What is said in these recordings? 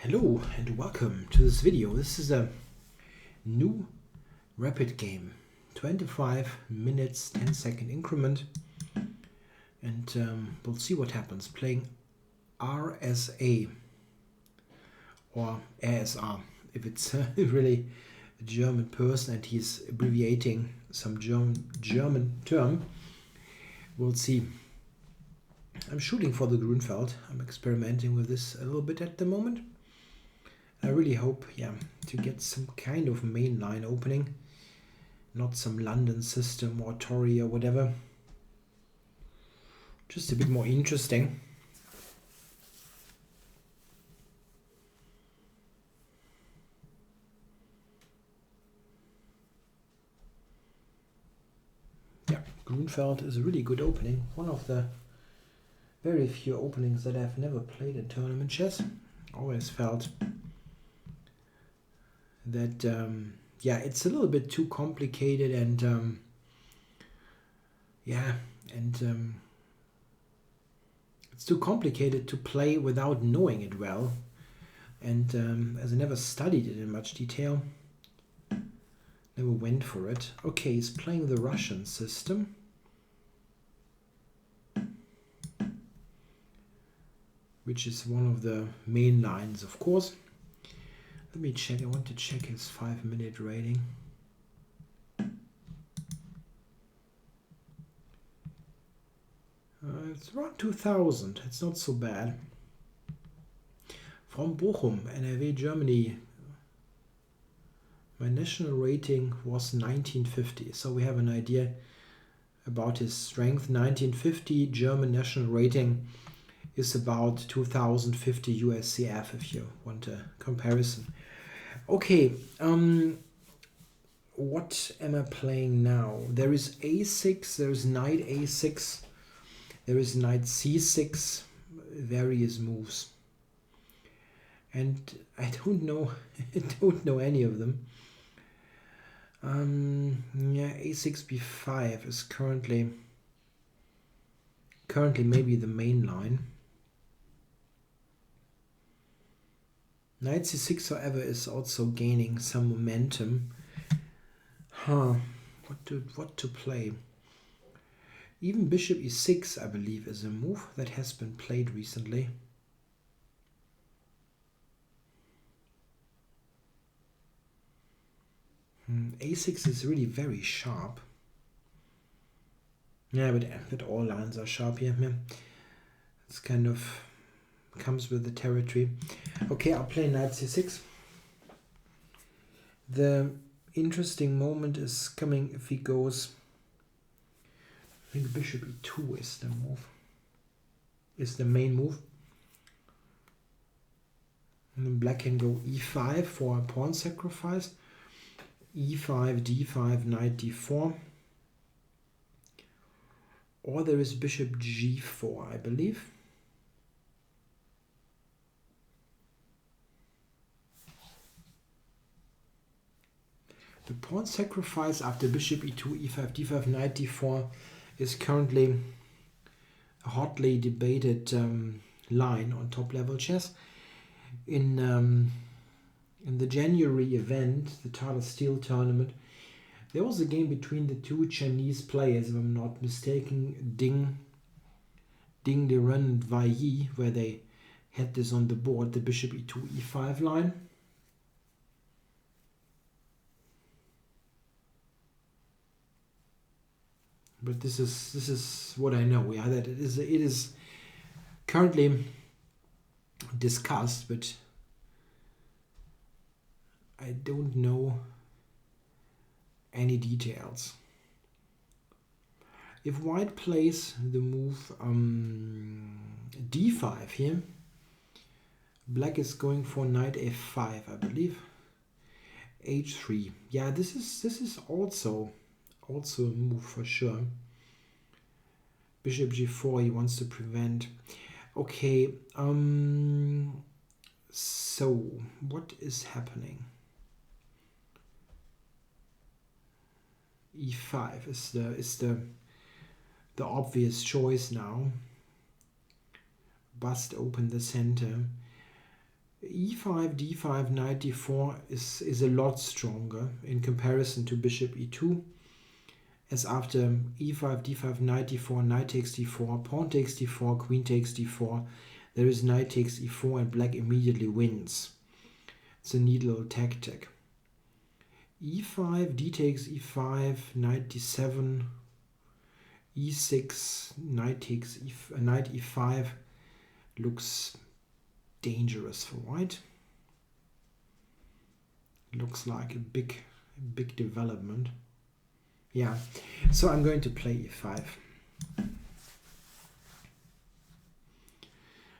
Hello and welcome to this video. This is a new rapid game, 25 minutes 10-second increment, and we'll see what happens playing RSA or RSA if it's really a German person and he's abbreviating some German term. We'll see. I'm shooting for the Grunfeld. I'm experimenting with this a little bit at the moment. I really hope, to get some kind of mainline opening, not some London system or Tory or whatever. Just a bit more interesting. Yeah, Grunfeld is a really good opening. One of the very few openings that I've never played in tournament chess. Always felt that it's a little bit too complicated and it's too complicated to play without knowing it well, and as I never studied it in much detail, never went for it. Okay, he's playing the Russian system. Which is one of the main lines, of course. Let me check. I want to check his 5-minute rating. It's around 2000. It's not so bad. From Bochum, NRW, Germany. My national rating was 1950. So we have an idea about his strength. 1950 German national rating is about 2050 USCF, if you want a comparison. Okay, what am I playing now? There is a6, there is knight a6, there is knight c6, various moves, and I don't know any of them. A6 b5 is currently maybe the main line. Knight c6, however, is also gaining some momentum. What to play? Even bishop e6, I believe, is a move that has been played recently. A6 is really very sharp. Yeah, but all lines are sharp here. It's kind of comes with the territory. Okay, I'll play knight c6. The interesting moment is coming if he goes, I think bishop e2 is the move, is the main move. And then black can go e5 for a pawn sacrifice, e5, d5, knight d4. Or there is bishop g4, I believe. The pawn sacrifice after bishop e2, e5, d5, knight d4 is currently a hotly debated line on top-level chess. In the January event, the Tata Steel tournament, there was a game between the two Chinese players, if I'm not mistaken, Ding Liren and Wei Yi, where they had this on the board, the bishop e2, e5 line. But this is what I know. Yeah, that it is currently discussed, but I don't know any details. If white plays the move d5 here, black is going for knight f5, I believe. h3. Yeah, this is also a move for sure. Bishop g4, he wants to prevent. Okay, so what is happening? e5 is the obvious choice now. Bust open the center. e5, d5, knight d4 is a lot stronger in comparison to bishop e2, as after e5, d5, knight d4, knight takes d4, pawn takes d4, queen takes d4, there is knight takes e4 and black immediately wins. It's a neat little tactic. e5, d takes e5, knight d7, e6, knight takes knight e5 looks dangerous for white. Looks like a big development. Yeah, so I'm going to play e5.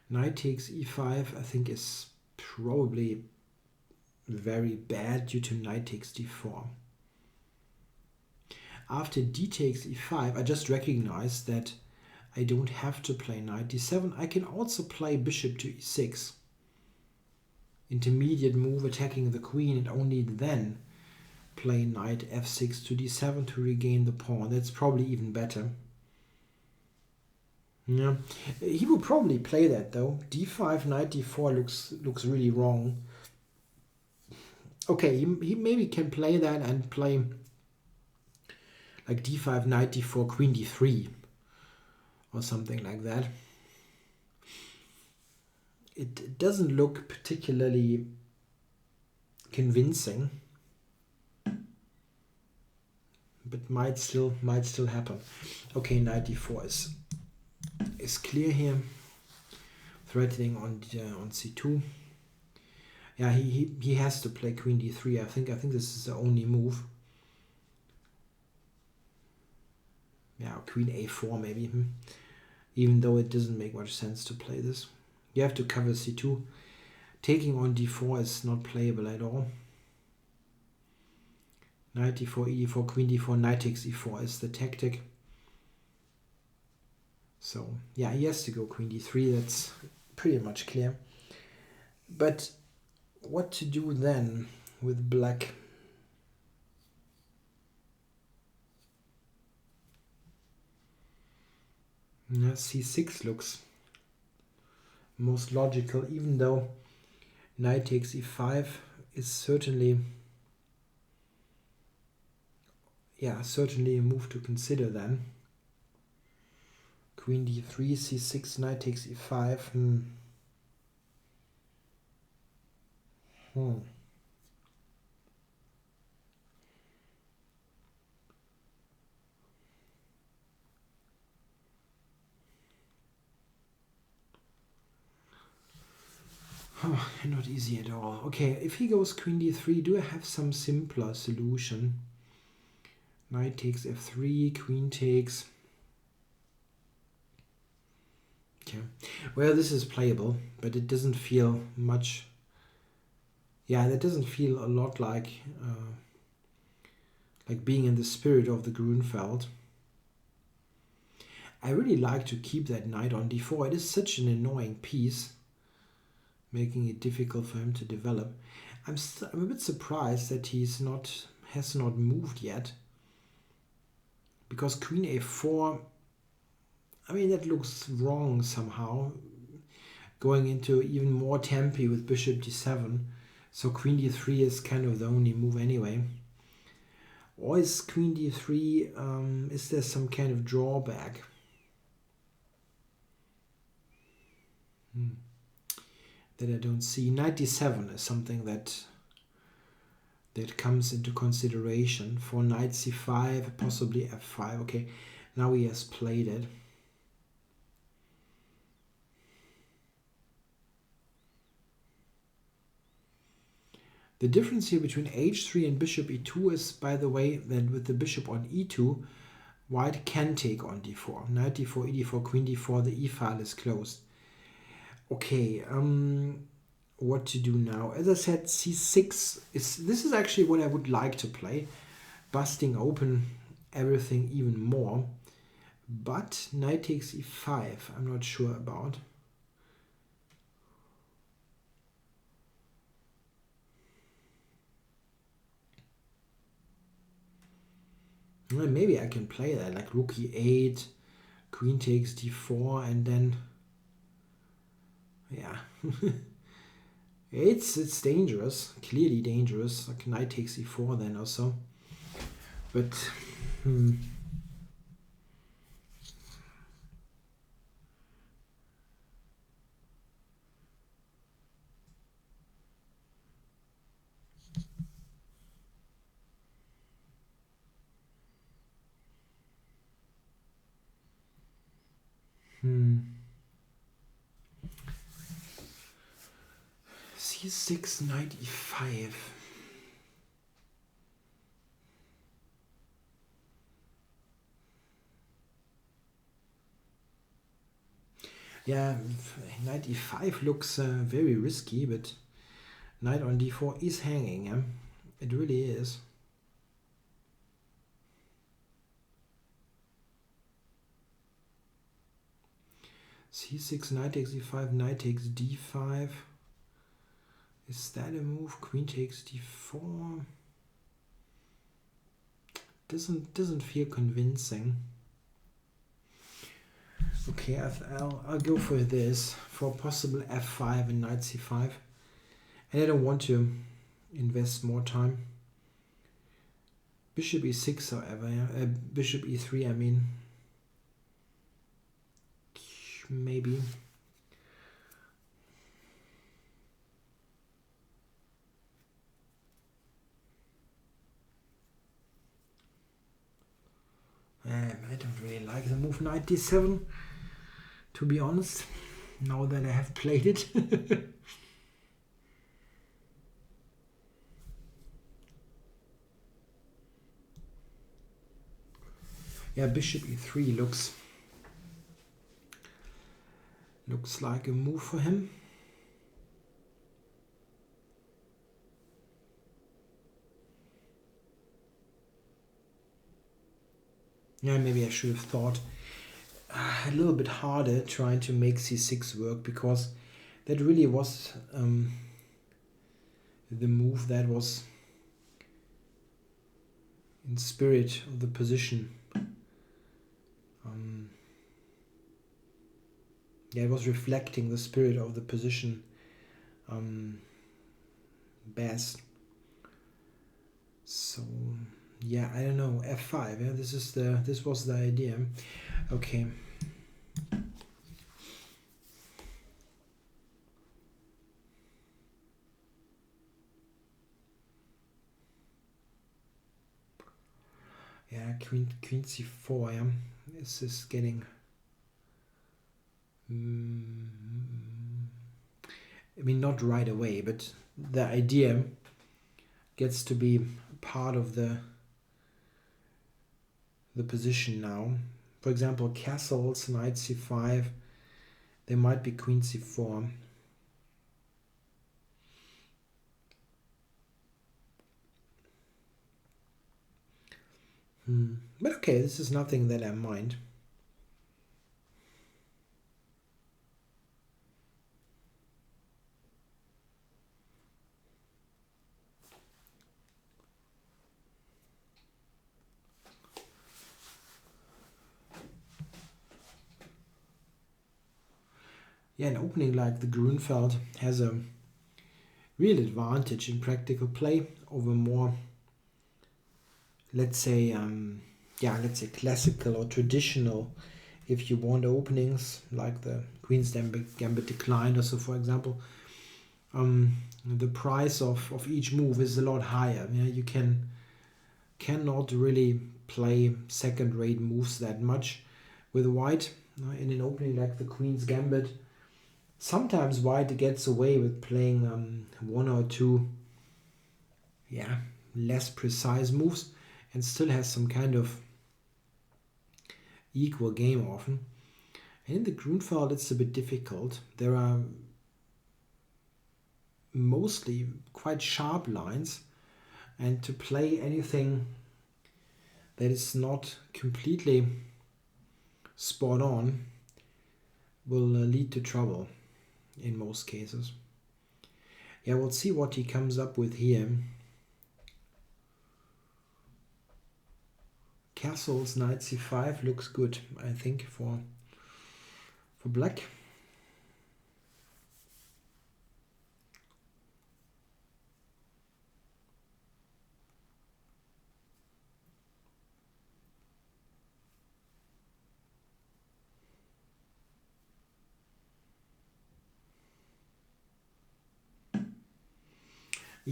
Knight takes e5 I think is probably very bad due to knight takes d4. After d takes e5, I just recognize that I don't have to play knight d7. I can also play bishop to e6. Intermediate move attacking the queen, and only then play knight f6 to d7 to regain the pawn. That's probably even better. Yeah, he will probably play that though. d5, knight d4 looks really wrong. Okay, he maybe can play that and play like d5, knight d4, queen d3 or something like that. It doesn't look particularly convincing, but might still happen. Okay, knight d4 is clear here, threatening on c2. Yeah, he has to play queen d3. I think this is the only move. Yeah, queen a4 maybe. Even though it doesn't make much sense to play this. You have to cover c2. Taking on d4 is not playable at all. Knight d4, e4, queen d4, knight takes e4 is the tactic. So yeah, he has to go queen d3. That's pretty much clear. But what to do then with black? Now c6 looks most logical, even though knight takes e5 is certainly a move to consider then. Queen d3, c6, knight takes e5. Oh, not easy at all. Okay, if he goes queen d3, do I have some simpler solution? Knight takes f3, queen takes... Okay, well, this is playable, but it doesn't feel much... Yeah, that doesn't feel a lot like being in the spirit of the Grunfeld. I really like to keep that knight on d4. It is such an annoying piece, making it difficult for him to develop. I'm a bit surprised that has not moved yet, because queen a4, I mean, that looks wrong somehow, going into even more tempi with bishop d7. So queen d3 is kind of the only move anyway. Or is queen d3, is there some kind of drawback? That I don't see. Knight d7 is something that comes into consideration. For knight c5, possibly f5. Okay, now he has played it. The difference here between h3 and bishop e2 is, by the way, that with the bishop on e2, white can take on d4. Knight d4, e4, queen d4, the e-file is closed. Okay, what to do now? As I said, c6 this is actually what I would like to play, busting open everything even more. But knight takes e5, I'm not sure about. Well, maybe I can play that, like rook e8, queen takes d4, and then, yeah. It's dangerous, clearly dangerous. Like knight takes e4 then also. But c6, knight e5. Yeah, knight e5 looks very risky, but knight on d4 is hanging. Yeah? It really is. c6, knight takes e5, knight takes d5. Is that a move? Queen takes d4. Doesn't feel convincing. Okay, I'll go for this, for possible f5 and knight c5. And I don't want to invest more time. Bishop e6, however, yeah? Bishop e3, I mean. Maybe. I don't really like the move knight d7, to be honest, now that I have played it. Yeah, bishop e3 looks like a move for him. Yeah, maybe I should have thought a little bit harder trying to make c6 work, because that really was the move that was in spirit of the position. Yeah, it was reflecting the spirit of the position best. So yeah, I don't know, f5. Yeah, this was the idea. Okay. Yeah, queen c4. Yeah, this is getting. I mean, not right away, but the idea gets to be part of the position now. For example, castles, knight c5. There might be queen c4. But okay, this is nothing that I mind. Yeah, an opening like the Grunfeld has a real advantage in practical play over more, let's say classical or traditional, if you want, openings like the Queen's Gambit declined or so, for example. The price of each move is a lot higher. Yeah, you cannot really play second-rate moves that much with white in an opening like the Queen's Gambit. Sometimes white gets away with playing one or two less precise moves and still has some kind of equal game often. And in the Grunfeld it's a bit difficult. There are mostly quite sharp lines, and to play anything that is not completely spot on will lead to trouble in most cases. Yeah, we'll see what he comes up with here. Castles, knight c5 looks good, I think, for black.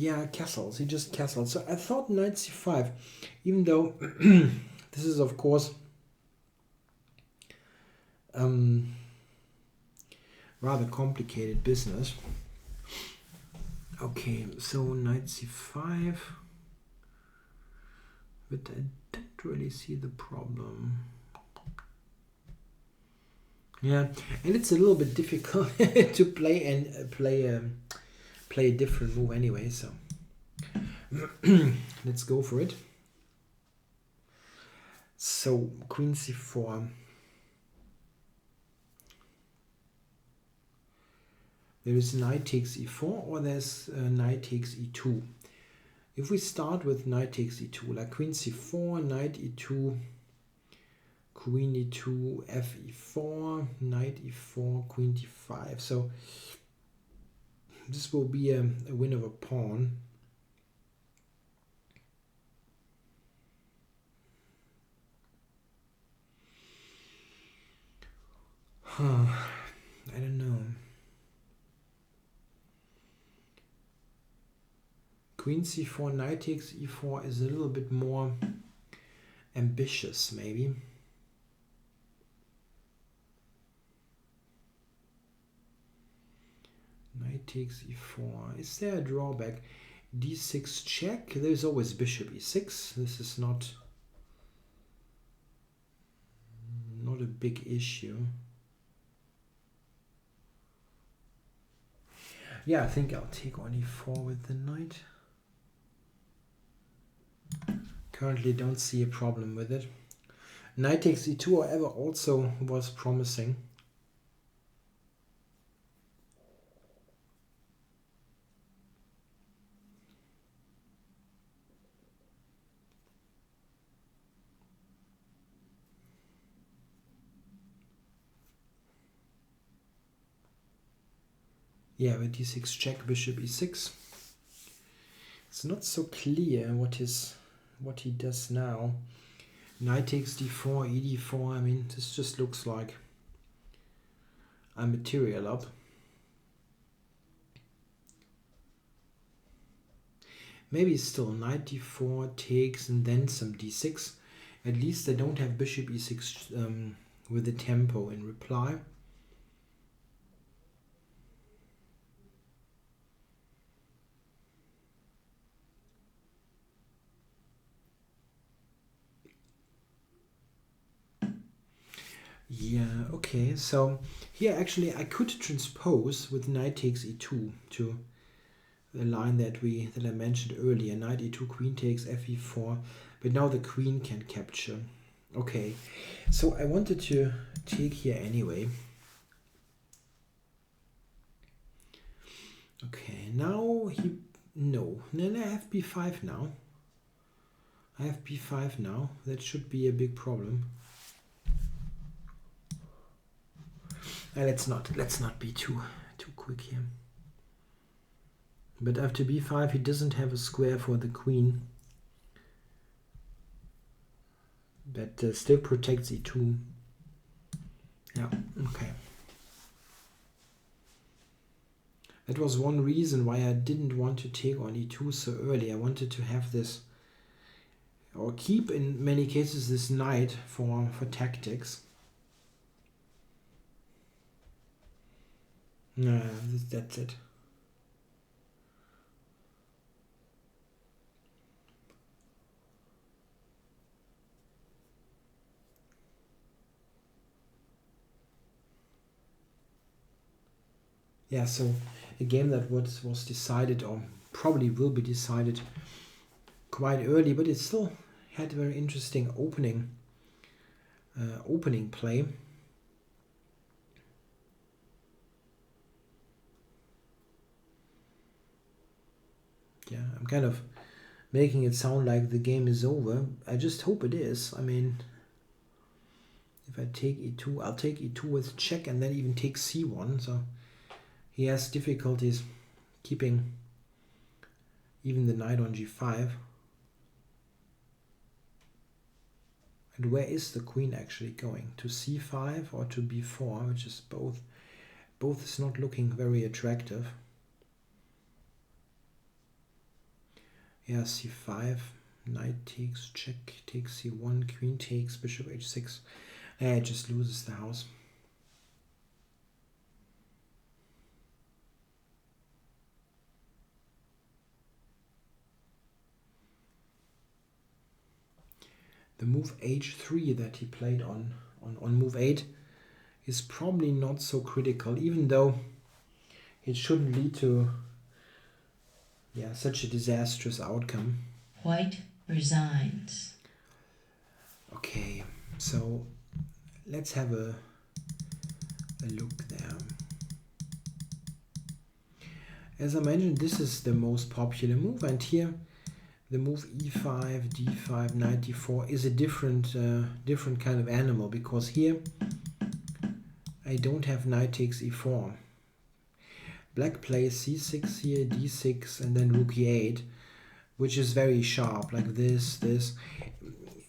Yeah, castles. He just castled. So I thought knight c5, even though this is of course rather complicated business. Okay, so knight c5, but I don't really see the problem. Yeah, and it's a little bit difficult to play and play a different move anyway. So let's go for it. So queen c4. There is knight takes e4, or there's knight takes e2. If we start with knight takes e2, like queen c4, knight e2, queen e2, f e4, knight e4, queen d5. So this will be a win of a pawn. I don't know. Queen c4, knight takes e4 is a little bit more ambitious, maybe. Knight takes e4. Is there a drawback? d6 check. There's always bishop e6. This is not a big issue. Yeah, I think I'll take on e4 with the knight. Currently don't see a problem with it. Knight takes e2, however, also was promising. Yeah, with d6 check, bishop e6. It's not so clear what he does now. Knight takes d4, e4. I mean, this just looks like a material up. Maybe still knight d4 takes and then some d6. At least I don't have bishop e6 with the tempo in reply. Yeah, okay, so here actually I could transpose with knight takes e2 to the line that I mentioned earlier. Knight e2, queen takes, f e4, but now the queen can capture. Okay, so I wanted to take here anyway. Okay, now then I have b5 now. I have b5 now. That should be a big problem. Let's not be too quick here. But after b5 he doesn't have a square for the queen. But still protects e2. Yeah, okay. That was one reason why I didn't want to take on e2 so early. I wanted to have this, or keep in many cases, this knight for tactics. No, that's it. Yeah, so a game that was decided, or probably will be decided quite early, but it still had a very interesting opening play. Yeah, I'm kind of making it sound like the game is over. I just hope it is. I mean, if I take e2, I'll take e2 with check and then even take c1. So he has difficulties keeping even the knight on g5. And where is the queen actually going? To c5 or to b4, which is both. Both is not looking very attractive. Yeah, c5, knight takes, check, takes c1, queen takes, bishop h6. It just loses the house. The move h3 that he played on move 8 is probably not so critical, even though it shouldn't lead to such a disastrous outcome. White resigns. Okay, so let's have a look there. As I mentioned, this is the most popular move, and here the move e5, d5, knight d4 is a different kind of animal, because here I don't have knight takes e4. Black plays c6 here, d6, and then rook e8, which is very sharp, like this. This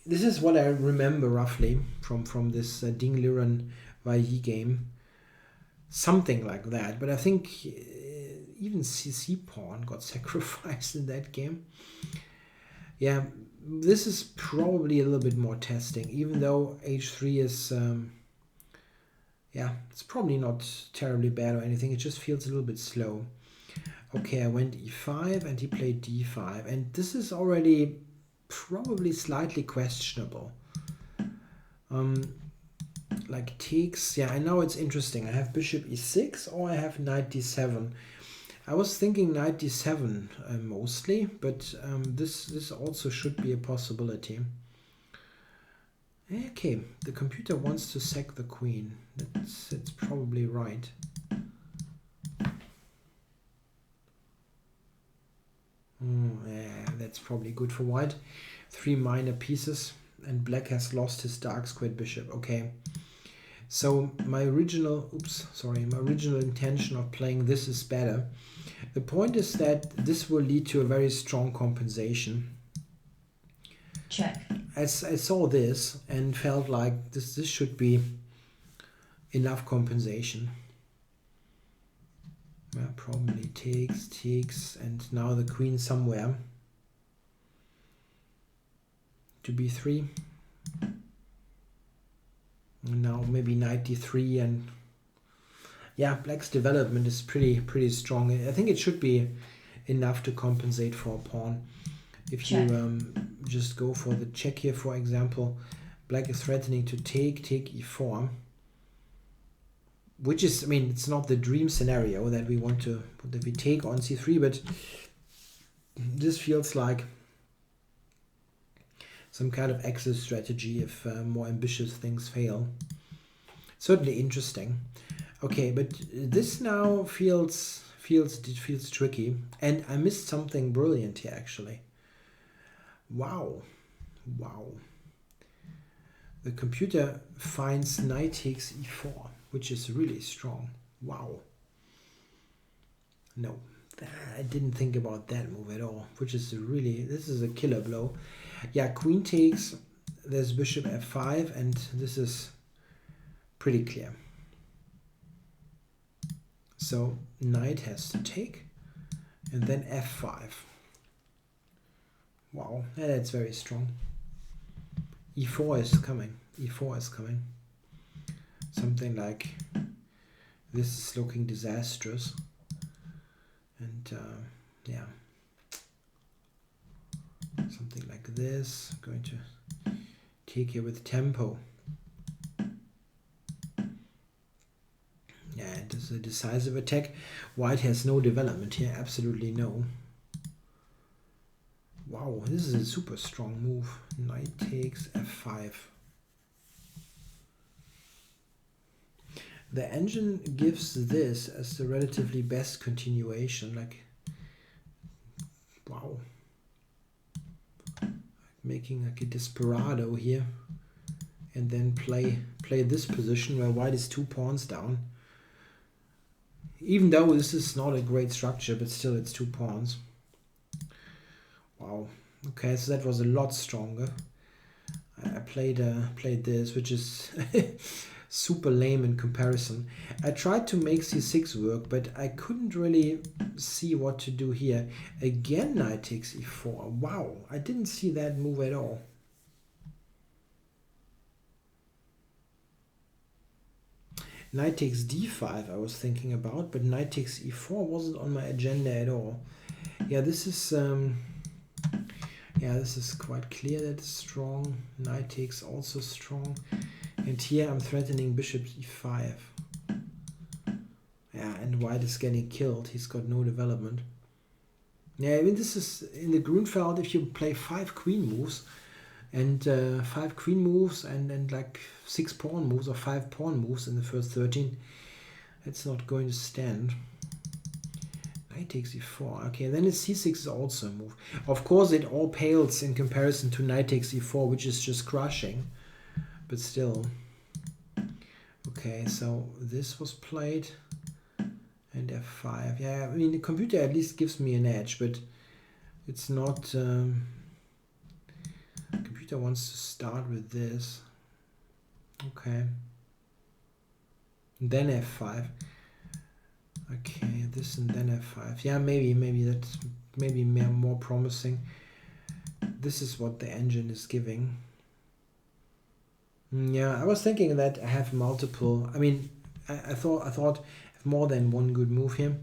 is what I remember roughly from this Ding Liren Wai game. Something like that, but I think even c pawn got sacrificed in that game. Yeah, this is probably a little bit more testing, even though h3 is it's probably not terribly bad or anything. It just feels a little bit slow. Okay, I went e5 and he played d5, and this is already probably slightly questionable. Like takes, yeah, I know it's interesting. I have bishop e6 or I have knight d7. I was thinking knight d7 mostly, but this also should be a possibility. Okay, the computer wants to sack the queen. It's probably right. Yeah, that's probably good for white. 3 minor pieces, and black has lost his dark squared bishop. Okay, so my original intention of playing this is better. The point is that this will lead to a very strong compensation. Check. I saw this and felt like this should be enough compensation. Yeah, probably takes, and now the queen somewhere to b3. And now maybe knight d3, and yeah, black's development is pretty strong. I think it should be enough to compensate for a pawn. If you just go for the check here, for example, black is threatening to take e4, which is, I mean, it's not the dream scenario that we take on c3, but this feels like some kind of exit strategy if more ambitious things fail. Certainly interesting. Okay, but this now feels tricky, and I missed something brilliant here actually. Wow. The computer finds knight takes e4, which is really strong. Wow. No, I didn't think about that move at all, which is this is a killer blow. Yeah, queen takes, there's bishop f5, and this is pretty clear. So knight has to take, and then f5. Wow, that's very strong. e4 is coming. Something like this is looking disastrous. And yeah, something like this. I'm going to take here with tempo. Yeah, it is a decisive attack. White has no development here, absolutely no. Wow, this is a super strong move. Knight takes f5. The engine gives this as the relatively best continuation. Like, wow. Making like a desperado here. And then play this position where white is 2 pawns down. Even though this is not a great structure, but still it's 2 pawns. Wow. Okay, so that was a lot stronger. I played this, which is super lame in comparison. I tried to make c6 work, but I couldn't really see what to do here. Again, knight takes e4. Wow, I didn't see that move at all. Knight takes d5 I was thinking about, but knight takes e4 wasn't on my agenda at all. Yeah, this is quite clear that it's strong. Knight takes also strong. And here I'm threatening bishop e5. Yeah, and white is getting killed. He's got no development. Yeah, I mean, this is in the Grunfeld, if you play 5 queen moves and 5 queen moves and like 6 pawn moves or 5 pawn moves in the first 13, it's not going to stand. Knight takes e4. Okay, then it's c6 is also a move. Of course, it all pales in comparison to knight takes e4, which is just crushing. But still. Okay, so this was played. And f5. Yeah, I mean, the computer at least gives me an edge, but it's not... computer wants to start with this. Okay. And then f5. Okay, this and then f5. Yeah, maybe that's more promising. This is what the engine is giving. Yeah, I was thinking that I have multiple. I mean, I thought I have more than one good move here.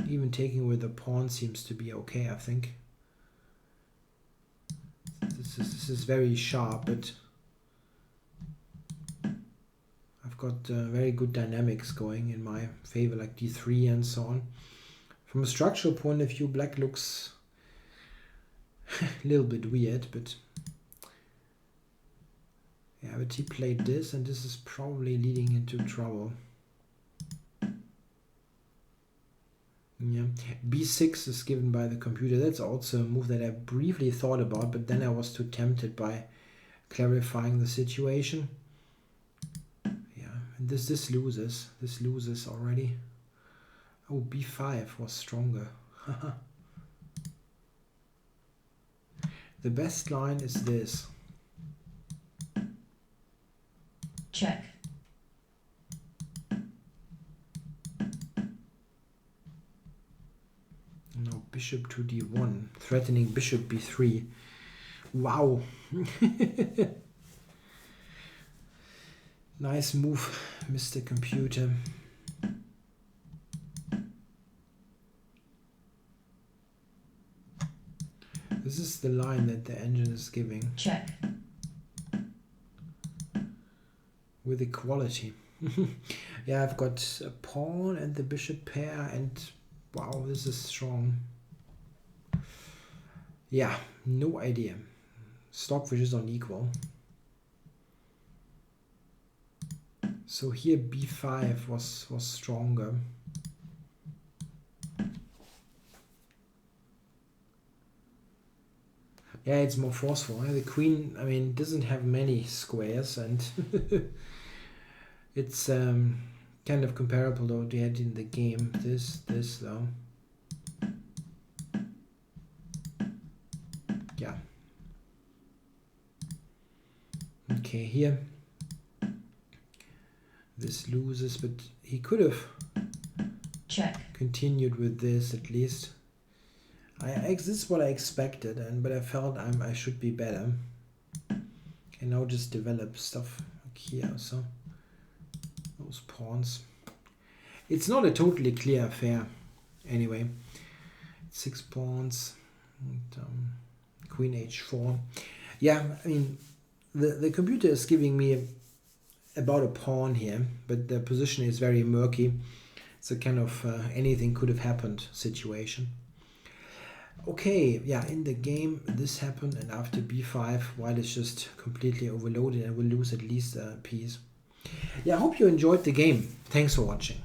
Even taking with a pawn seems to be okay, I think. This is very sharp, but I've got very good dynamics going in my favor, like d3 and so on. From a structural point of view, black looks a little bit weird, but yeah, but he played this, and this is probably leading into trouble. Yeah, b6 is given by the computer. That's also a move that I briefly thought about, but then I was too tempted by clarifying the situation. Yeah, and this loses. This loses already. Oh, b5 was stronger. The best line is this. Check. Now bishop to d1, threatening bishop b3. Wow. Nice move, Mr. Computer. This is the line that the engine is giving. Check. With equality. Yeah, I've got a pawn and the bishop pair, and wow, this is strong. Yeah, no idea. Stockfish is unequal. So here b5 was stronger. Yeah, it's more forceful. The queen, I mean, doesn't have many squares, and it's kind of comparable though to it in the game. This though. Yeah. Okay, here. This loses, but he could have continued with this at least. This is what I expected, but I felt I should be better. And now just develop stuff like here. So those pawns. It's not a totally clear affair. Anyway, 6 pawns and queen h4. Yeah, I mean the computer is giving me about a pawn here, but the position is very murky. It's a kind of anything could have happened situation. Okay, yeah, in the game this happened, and after b5 white is just completely overloaded and will lose at least a piece. Yeah, I hope you enjoyed the game. Thanks for watching.